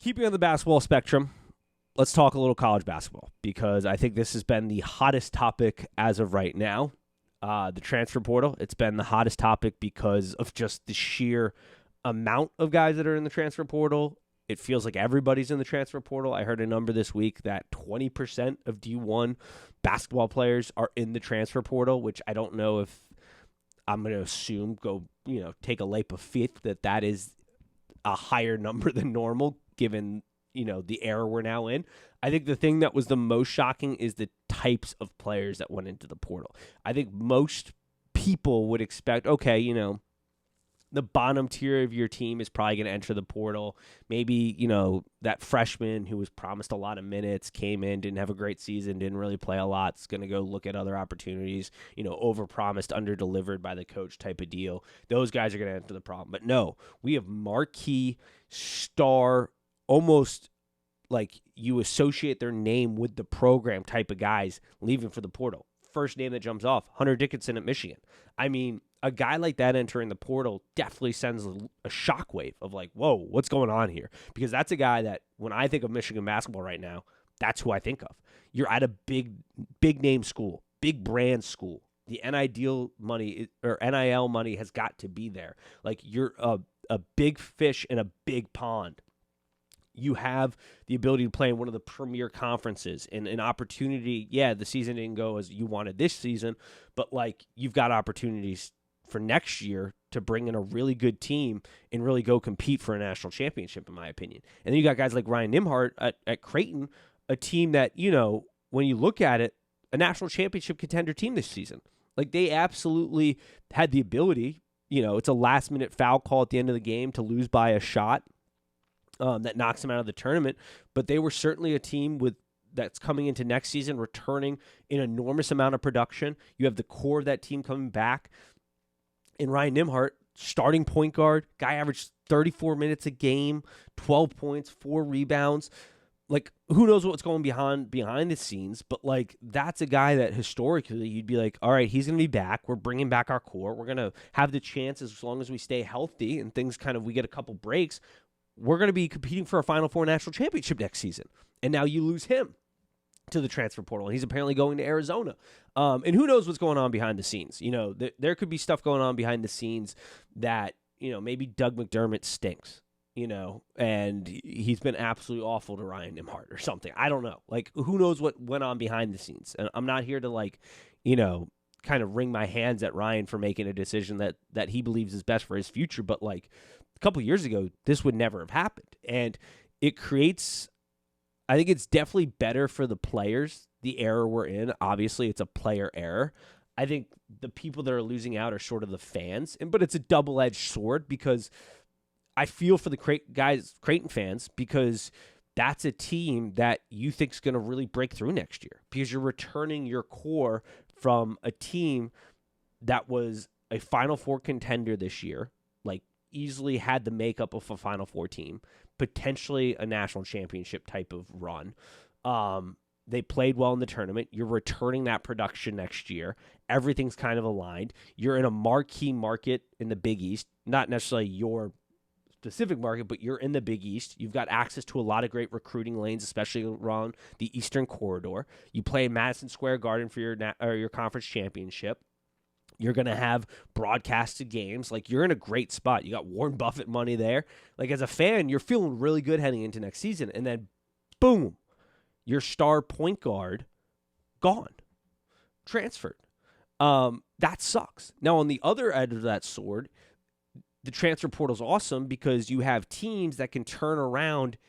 Keeping on the basketball spectrum, let's talk a little college basketball because I think this has been the hottest topic as of right now. The transfer portal, it's been the hottest topic because of just the sheer amount of guys that are in the transfer portal. It feels like everybody's in the transfer portal. I heard a number this week that 20% of D1 basketball players are in the transfer portal, which I don't know if I'm going to assume take a leap of faith that is a higher number than normal given, the era we're now in. I think the thing that was the most shocking is the types of players that went into the portal. I think most people would expect, the bottom tier of your team is probably going to enter the portal. Maybe, that freshman who was promised a lot of minutes, came in, didn't have a great season, didn't really play a lot, is going to go look at other opportunities, overpromised, under-delivered by the coach type of deal. Those guys are going to enter the problem. But no, we have marquee, star, almost like you associate their name with the program type of guys leaving for the portal. First name that jumps off, Hunter Dickinson at Michigan. I mean, a guy like that entering the portal definitely sends a shockwave of like, whoa, what's going on here? Because that's a guy that when I think of Michigan basketball right now, that's who I think of. You're at a big name school, big brand school. The NIL money has got to be there. Like you're a big fish in a big pond. You have the ability to play in one of the premier conferences and an opportunity. Yeah, the season didn't go as you wanted this season, but like you've got opportunities for next year to bring in a really good team and really go compete for a national championship, in my opinion. And then you got guys like Ryan Nimhart at Creighton, a team that, when you look at it, a national championship contender team this season. Like they absolutely had the ability, it's a last-minute foul call at the end of the game to lose by a shot. That knocks them out of the tournament, but they were certainly a team that's coming into next season, returning an enormous amount of production. You have the core of that team coming back. And Ryan Nimhart, starting point guard, guy averaged 34 minutes a game, 12 points, 4 rebounds. Like, who knows what's going behind the scenes, but like that's a guy that historically you'd be like, all right, he's going to be back. We're bringing back our core. We're going to have the chance as long as we stay healthy and things we get a couple breaks. We're going to be competing for a Final Four national championship next season. And now you lose him to the transfer portal. He's apparently going to Arizona. And who knows what's going on behind the scenes. There could be stuff going on behind the scenes that, maybe Doug McDermott stinks, and he's been absolutely awful to Ryan Nimhart or something. I don't know. Like, who knows what went on behind the scenes. And I'm not here to kind of wring my hands at Ryan for making a decision that he believes is best for his future. But like, a couple years ago, this would never have happened. And it creates, I think it's definitely better for the players, the era we're in. Obviously, it's a player error. I think the people that are losing out are sort of the fans. But it's a double-edged sword because I feel for the Creighton fans because that's a team that you think is going to really break through next year because you're returning your core from a team that was a Final Four contender this year, like easily had the makeup of a Final Four team, potentially a national championship type of run. They played well in the tournament. You're returning that production next year. Everything's kind of aligned. You're in a marquee market in the Big East, not necessarily your specific market, but you're in the Big East. You've got access to a lot of great recruiting lanes, especially around the Eastern Corridor. You play in Madison Square Garden for your conference championship. You're going to have broadcasted games. Like, you're in a great spot. You got Warren Buffett money there. Like, as a fan, you're feeling really good heading into next season. And then, boom, your star point guard gone, transferred. That sucks. Now, on the other end of that sword, the transfer portal is awesome because you have teams that can turn around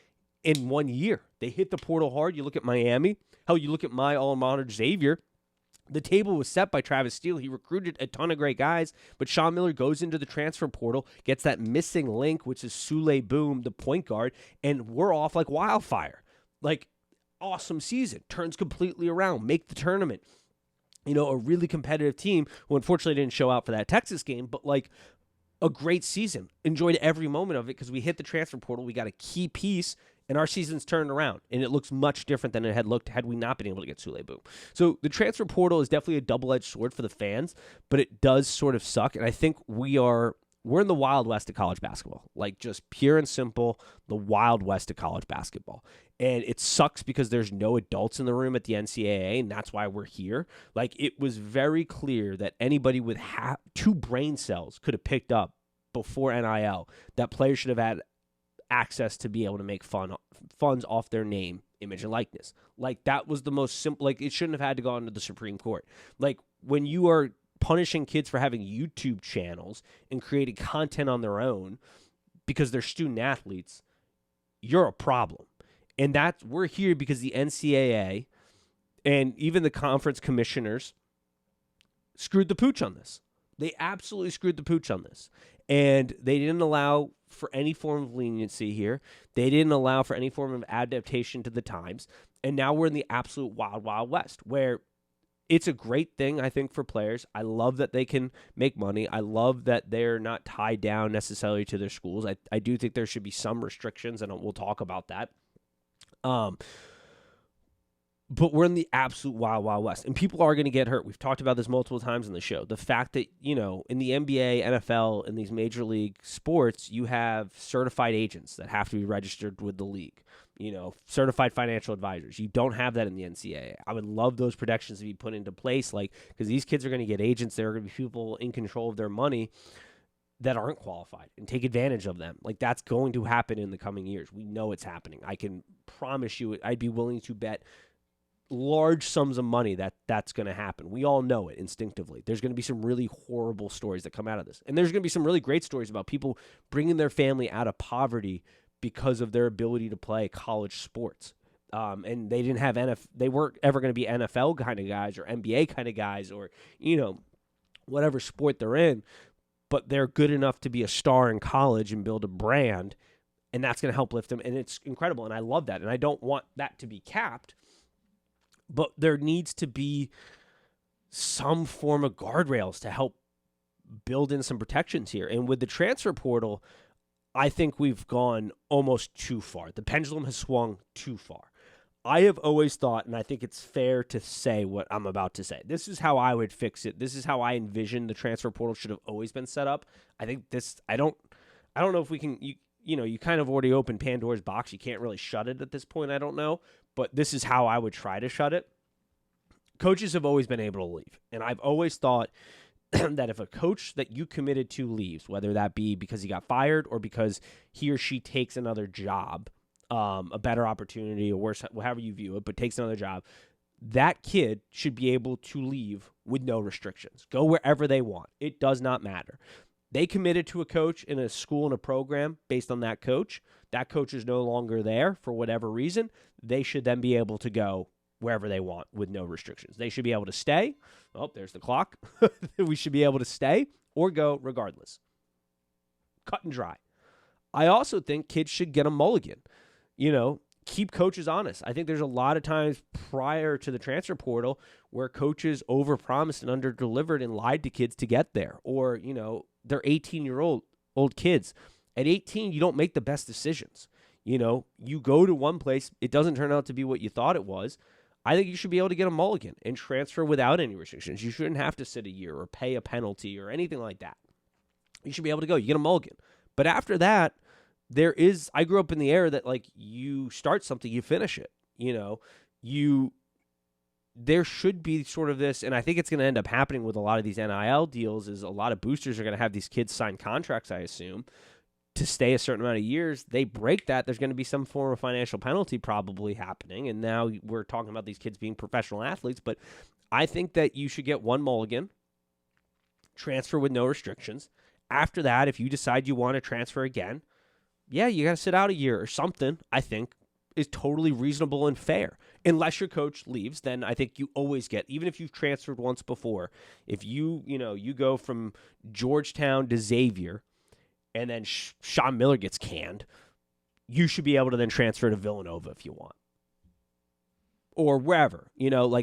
in 1 year. They hit the portal hard. You look at Miami. Hell, you look at my alma mater, Xavier. The table was set by Travis Steele. He recruited a ton of great guys, but Sean Miller goes into the transfer portal, gets that missing link, which is Sule Boom, the point guard, and we're off like wildfire. Like, awesome season. Turns completely around. Make the tournament. A really competitive team who unfortunately didn't show out for that Texas game, but like a great season. Enjoyed every moment of it because we hit the transfer portal. We got a key piece. And our season's turned around, and it looks much different than it had looked had we not been able to get Sule Boom. So the transfer portal is definitely a double-edged sword for the fans, but it does sort of suck. And I think we're we're in the Wild West of college basketball, like just pure and simple, the Wild West of college basketball. And it sucks because there's no adults in the room at the NCAA, and that's why we're here. Like, it was very clear that anybody with 2 brain cells could have picked up before NIL that players should have had access to be able to make funds off their name, image, and likeness. Like, that was the most simple. Like, it shouldn't have had to go into the Supreme Court. Like, when you are punishing kids for having YouTube channels and creating content on their own because they're student athletes, you're a problem. And we're here because the NCAA and even the conference commissioners screwed the pooch on this. They absolutely screwed the pooch on this. And they didn't allow for any form of leniency here. They didn't allow for any form of adaptation to the times. And now we're in the absolute wild, wild west where it's a great thing, I think, for players. I love that they can make money. I love that they're not tied down necessarily to their schools. I do think there should be some restrictions, and we'll talk about that. But we're in the absolute wild, wild west, and people are going to get hurt. We've talked about this multiple times in the show. The fact that, in the NBA, NFL, in these major league sports, you have certified agents that have to be registered with the league, certified financial advisors. You don't have that in the NCAA. I would love those protections to be put into place, because these kids are going to get agents. There are going to be people in control of their money that aren't qualified and take advantage of them. Like, that's going to happen in the coming years. We know it's happening. I can promise you, I'd be willing to bet large sums of money that that's going to happen. We all know it instinctively. There's going to be some really horrible stories that come out of this. And there's going to be some really great stories about people bringing their family out of poverty because of their ability to play college sports. And they didn't have they weren't ever going to be NFL kind of guys or NBA kind of guys or, whatever sport they're in, but they're good enough to be a star in college and build a brand, and that's going to help lift them. And it's incredible. And I love that. And I don't want that to be capped. But there needs to be some form of guardrails to help build in some protections here. And with the transfer portal, I think we've gone almost too far. The pendulum has swung too far. I have always thought, and I think it's fair to say what I'm about to say. This is how I would fix it. This is how I envision the transfer portal should have always been set up. I think I don't know if we can, you kind of already opened Pandora's box. You can't really shut it at this point, I don't know. But this is how I would try to shut it. Coaches have always been able to leave. And I've always thought that if a coach that you committed to leaves, whether that be because he got fired or because he or she takes another job, a better opportunity or worse, however you view it, but takes another job, that kid should be able to leave with no restrictions. Go wherever they want. It does not matter. They committed to a coach in a school and a program based on that coach. That coach is no longer there for whatever reason. They should then be able to go wherever they want with no restrictions. They should be able to stay. Oh, there's the clock. We should be able to stay or go regardless. Cut and dry. I also think kids should get a mulligan. Keep coaches honest. I think there's a lot of times prior to the transfer portal where coaches overpromised and underdelivered and lied to kids to get there. Or, they're 18-year-old kids. At 18, you don't make the best decisions. You go to one place, it doesn't turn out to be what you thought it was. I think you should be able to get a mulligan and transfer without any restrictions. You shouldn't have to sit a year or pay a penalty or anything like that. You should be able to go. You get a mulligan. But after that, I grew up in the era that, you start something, you finish it. There should be sort of this, and I think it's going to end up happening with a lot of these NIL deals, is a lot of boosters are going to have these kids sign contracts, I assume, to stay a certain amount of years. They break that, there's going to be some form of financial penalty probably happening, and now we're talking about these kids being professional athletes, but I think that you should get one mulligan, transfer with no restrictions. After that, if you decide you want to transfer again, yeah, you got to sit out a year or something, I think, is totally reasonable and fair. Unless your coach leaves, then I think you always get, even if you've transferred once before, if you go from Georgetown to Xavier and then Sean Miller gets canned, you should be able to then transfer to Villanova if you want. Or wherever,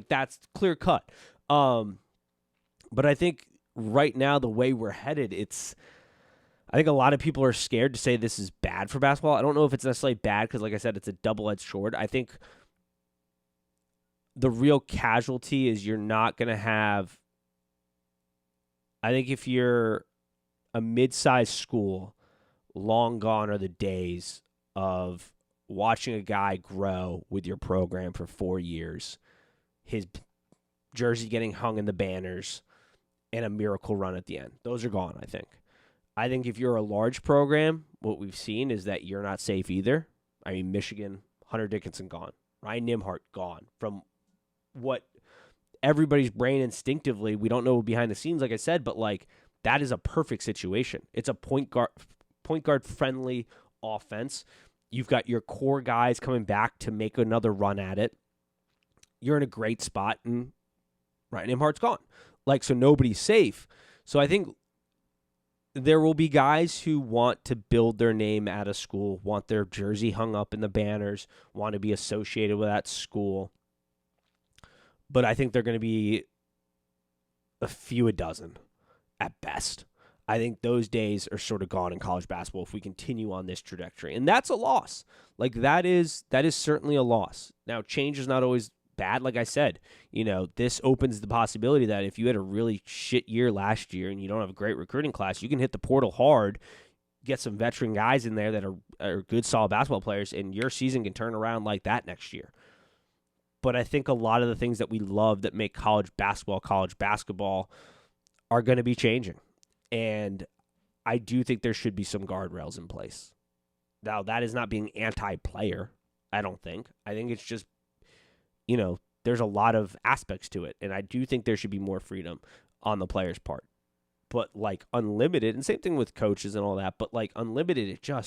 that's clear cut. But I think right now, the way we're headed, I think a lot of people are scared to say this is bad for basketball. I don't know if it's necessarily bad because, like I said, it's a double-edged sword. I think the real casualty is you're not going to have – I think if you're a mid-sized school, long gone are the days of watching a guy grow with your program for 4 years, his jersey getting hung in the banners, and a miracle run at the end. Those are gone, I think. I think if you're a large program, what we've seen is that you're not safe either. I mean, Michigan, Hunter Dickinson gone. Ryan Nimhart gone. From what everybody's brain instinctively, we don't know behind the scenes, like I said, but like that is a perfect situation. It's a point guard friendly offense. You've got your core guys coming back to make another run at it. You're in a great spot, and Ryan Nimhart's gone. Like, so nobody's safe. So I think there will be guys who want to build their name at a school, want their jersey hung up in the banners, want to be associated with that school. But I think they're going to be a few a dozen at best. I think those days are sort of gone in college basketball if we continue on this trajectory. And that's a loss. Like that is certainly a loss. Now, change is not always bad. Like I said, this opens the possibility that if you had a really shit year last year and you don't have a great recruiting class, you can hit the portal hard, get some veteran guys in there that are good, solid basketball players, and your season can turn around like that next year. But I think a lot of the things that we love that make college basketball are going to be changing. And I do think there should be some guardrails in place. Now, that is not being anti-player, I don't think. I think it's just, there's a lot of aspects to it. And I do think there should be more freedom on the player's part. But, like, unlimited, and same thing with coaches and all that, but, like, unlimited, I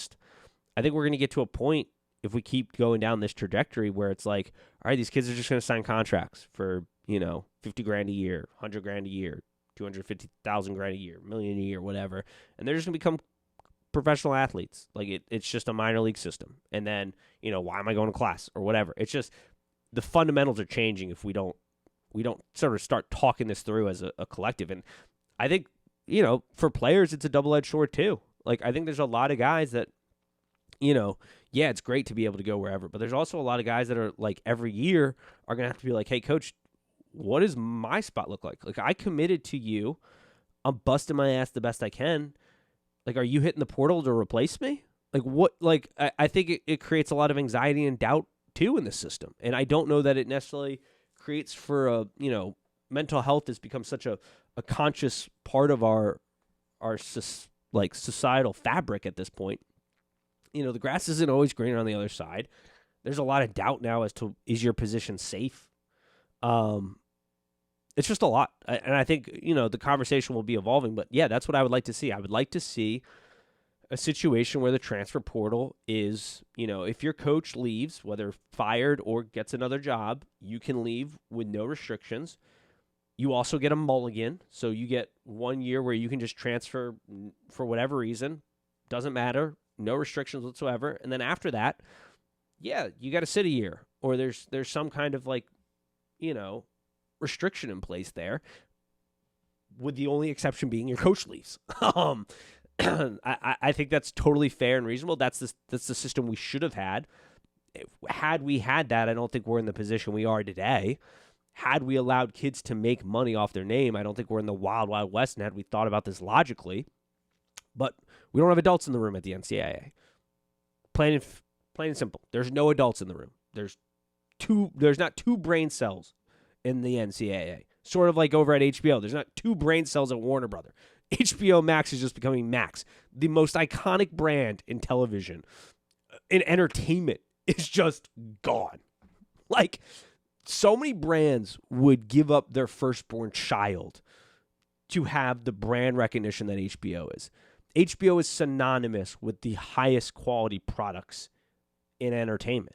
think we're going to get to a point if we keep going down this trajectory where it's like, all right, these kids are just going to sign contracts for, $50,000 a year, $100,000 a year, $250,000 a year, $1 million a year, whatever. And they're just going to become professional athletes. Like it's just a minor league system. And then, why am I going to class or whatever? It's just the fundamentals are changing if we don't sort of start talking this through as a collective. And I think, for players, it's a double-edged sword too. Like I think there's a lot of guys that, yeah, it's great to be able to go wherever, but there's also a lot of guys that are like every year are going to have to be like, hey, coach, what does my spot look like? Like, I committed to you. I'm busting my ass the best I can. Like, are you hitting the portal to replace me? Like, what? Like, I think it creates a lot of anxiety and doubt, too, in the system. And I don't know that it necessarily creates for mental health has become such a conscious part of our societal fabric at this point. The grass isn't always greener on the other side. There's a lot of doubt now as to, is your position safe? It's just a lot. And I think, the conversation will be evolving, but yeah, that's what I would like to see. I would like to see a situation where the transfer portal is, if your coach leaves, whether fired or gets another job, you can leave with no restrictions. You also get a mulligan. So you get 1 year where you can just transfer for whatever reason. Doesn't matter. No restrictions whatsoever. And then after that, yeah, you got to sit a year, or there's some kind of restriction in place there, with the only exception being your coach leaves. I think that's totally fair and reasonable. That's the system we should have had. Had we had that, I don't think we're in the position we are today. Had we allowed kids to make money off their name, I don't think we're in the wild, wild west. And had we thought about this logically, but we don't have adults in the room at the NCAA. Plain and simple. There's no adults in the room. There's not two brain cells in the NCAA. Sort of like over at HBO. There's not two brain cells at Warner Brother. HBO Max is just becoming Max. The most iconic brand in television, in entertainment, is just gone. Like, so many brands would give up their firstborn child to have the brand recognition that HBO is. HBO is synonymous with the highest quality products in entertainment.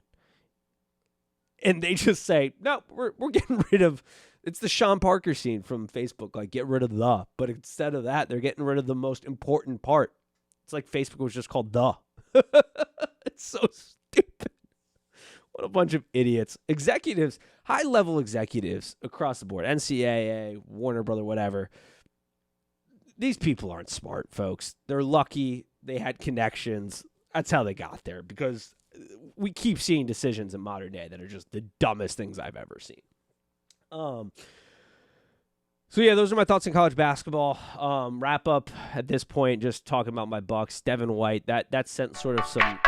And they just say, no, we're getting rid of, it's the Sean Parker scene from Facebook, like get rid of the, but instead of that, they're getting rid of the most important part. It's like Facebook was just called the. It's so stupid. What a bunch of idiots. Executives, high-level executives across the board, NCAA, Warner Brother, whatever. These people aren't smart, folks. They're lucky they had connections. That's how they got there, because we keep seeing decisions in modern day that are just the dumbest things I've ever seen. So yeah, those are my thoughts on college basketball. Wrap up at this point, just talking about my Bucks. Devin White, that sent sort of some